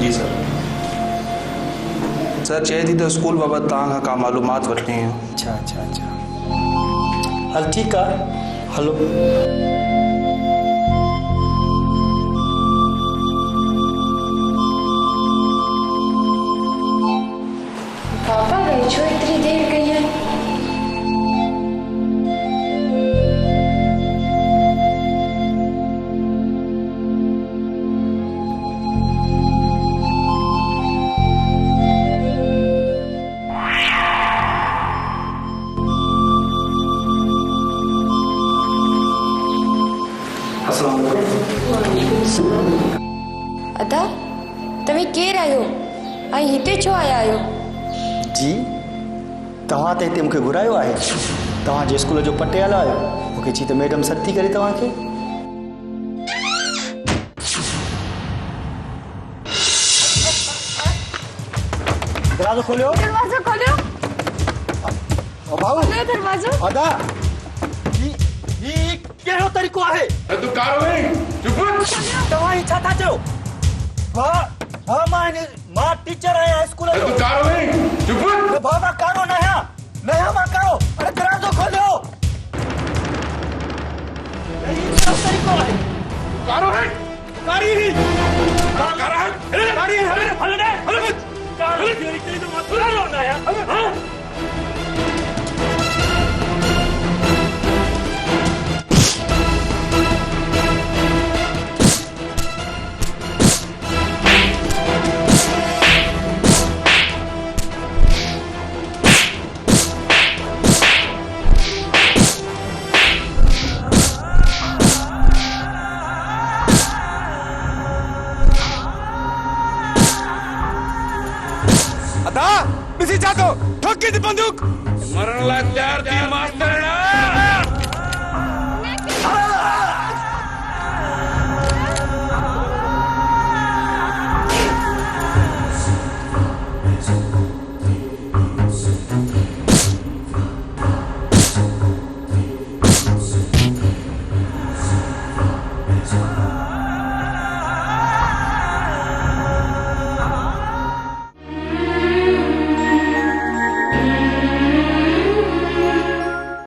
जी sir. Sir चए थी तो स्कूल बाबति तव्हां खां का मालूमात वठणी हुई। अच्छा अच्छा अच्छा, हल ठीकु आहे, हलो। पापा गए छो इतनी देर गई है? अदा तव्हीं केरु आहियो ऐं हिते छो आया आहियो? जी, तव्हां त हिते मूंखे घुरायो आहे। तव्हांजे स्कूल जो पटियाला आहियो। मूंखे चई त मैडम सॾु थी करे तव्हांखे। दरवाज़ो खोलियो। दरवाज़ो खोलियो। भाऊ खोलियो दरवाज़ो। अदा ही कहिड़ो तरीक़ो आहे? तूं कारो है चुप। तव्हां ही छा था चयो? मां टीचर आहियां स्कूल जो। तूं कारो है चुप। भाउ मां कारो न आहियां, मां कारो। अरे दरवाज़ो खोलियो। ही कहिड़ो तरीक़ो आहे? कारो है कारी ही कारा है कारी है। हल दे हल मत। कारी तेरी तो मत कारो न आहियां। हां अदा बिसी जातो ठोकी दी बंदूक मरण ला तैयार थी मास्टर ना।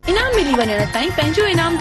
इनाम मिली वञण ताईं पंहिंजो इनाम